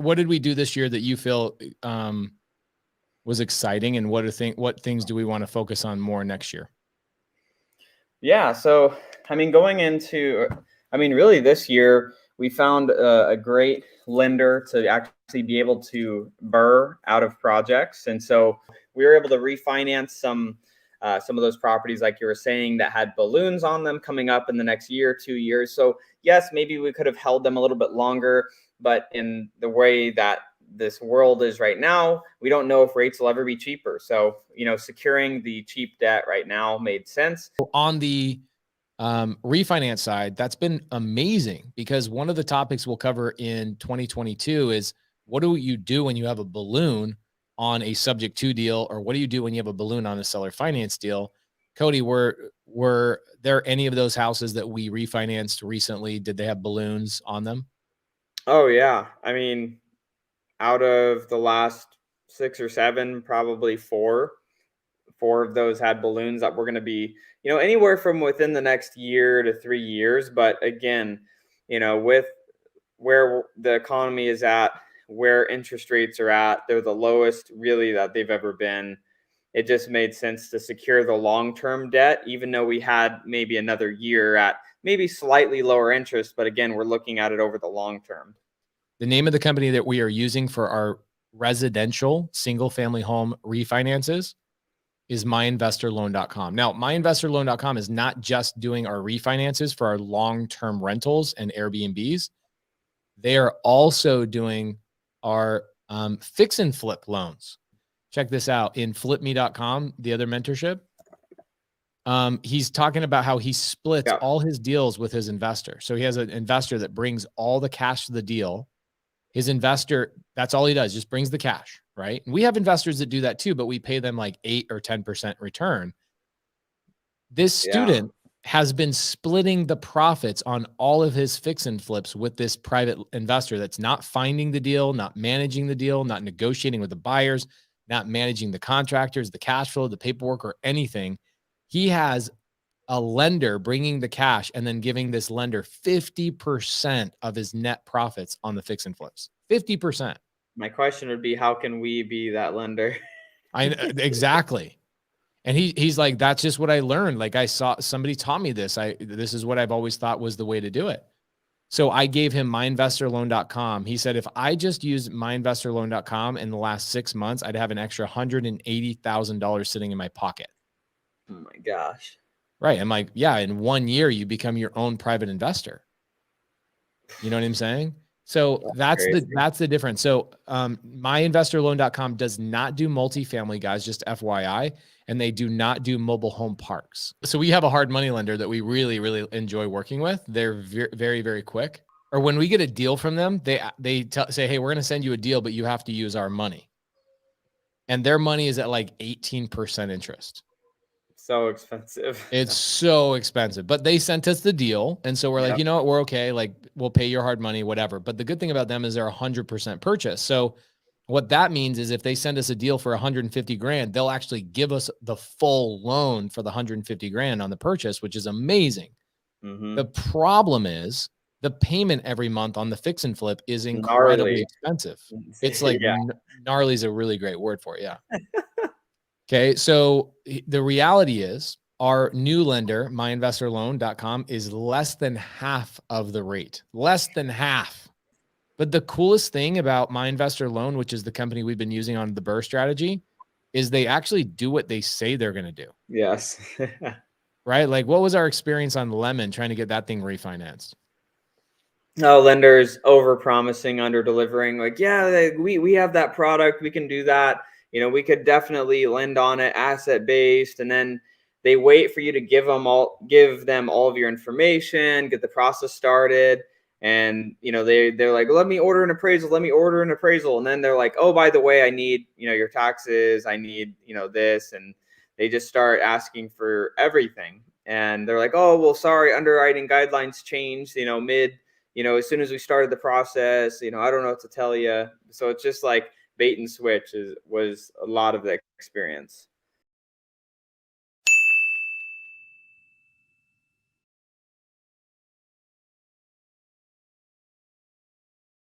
what did we do this year that you feel was exciting, and what things do we want to focus on more next year? Yeah, so I mean, really this year we found a great lender to actually be able to BRRRR out of projects, and so we were able to refinance some of those properties, like you were saying, that had balloons on them coming up in the next year, 2 years. So yes, maybe we could have held them a little bit longer, but in the way that this world is right now, we don't know if rates will ever be cheaper. So, securing the cheap debt right now made sense. On the refinance side, that's been amazing, because one of the topics we'll cover in 2022 is, what do you do when you have a balloon on a subject to deal, or what do you do when you have a balloon on a seller finance deal? Cody, were there any of those houses that we refinanced recently? Did they have balloons on them? Oh yeah. I mean, out of the last 6 or 7, probably four of those had balloons that were going to be, anywhere from within the next year to 3 years. But again, with where the economy is at, where interest rates are at, they're the lowest really that they've ever been. It just made sense to secure the long-term debt, even though we had maybe another year at maybe slightly lower interest. But again, we're looking at it over the long term. The name of the company that we are using for our residential single-family home refinances is MyInvestorLoan.com. Now, MyInvestorLoan.com is not just doing our refinances for our long-term rentals and Airbnbs. They are also doing our fix and flip loans. Check this out in flipme.com, the other mentorship. He's talking about how he splits all his deals with his investor. So he has an investor that brings all the cash to the deal. His investor, that's all he does, just brings the cash, right? And we have investors that do that too, but we pay them like 8 or 10% return. This student has been splitting the profits on all of his fix and flips with this private investor that's not finding the deal, not managing the deal, not negotiating with the buyers, not managing the contractors, the cash flow, the paperwork, or anything. He has a lender bringing the cash and then giving this lender 50% of his net profits on the fix and flips. 50%. My question would be, how can we be that lender? Exactly. And he's like, that's just what I learned. Like, I saw somebody taught me this. This is what I've always thought was the way to do it. So I gave him MyInvestorLoan.com. He said, if I just used MyInvestorLoan.com in the last 6 months, I'd have an extra $180,000 sitting in my pocket. Oh my gosh. Right. I'm like, yeah, in 1 year, you become your own private investor. You know what I'm saying? So that's the difference. So MyInvestorLoan.com does not do multifamily, guys, just FYI, and they do not do mobile home parks. So we have a hard money lender that we really, really enjoy working with. They're very, very quick. Or when we get a deal from them, they say, hey, we're going to send you a deal, but you have to use our money. And their money is at like 18% interest. So expensive. It's so expensive, but they sent us the deal. And so we're like, you know what, we're okay. Like, we'll pay your hard money, whatever. But the good thing about them is they're 100% purchase. So what that means is if they send us a deal for 150 grand, they'll actually give us the full loan for the 150 grand on the purchase, which is amazing. The problem is the payment every month on the fix and flip is incredibly expensive. It's like gnarly is a really great word for it. Yeah. Okay, so the reality is our new lender, MyInvestorLoan.com, is less than half of the rate, less than half. But the coolest thing about MyInvestorLoan, which is the company we've been using on the BRRRR strategy, is they actually do what they say they're going to do. Yes. Right? Like, what was our experience on Lemon trying to get that thing refinanced? Lenders over promising, under delivering. Like, yeah, we have that product, we can do that. We could definitely lend on it, asset based, and then they wait for you to give them all of your information, get the process started, and they're like, let me order an appraisal, and then they're like, oh, by the way, I need your taxes, I need this, and they just start asking for everything, and they're like, oh, well, sorry, underwriting guidelines changed, mid, as soon as we started the process, I don't know what to tell you. So it's just like bait and switch was a lot of the experience.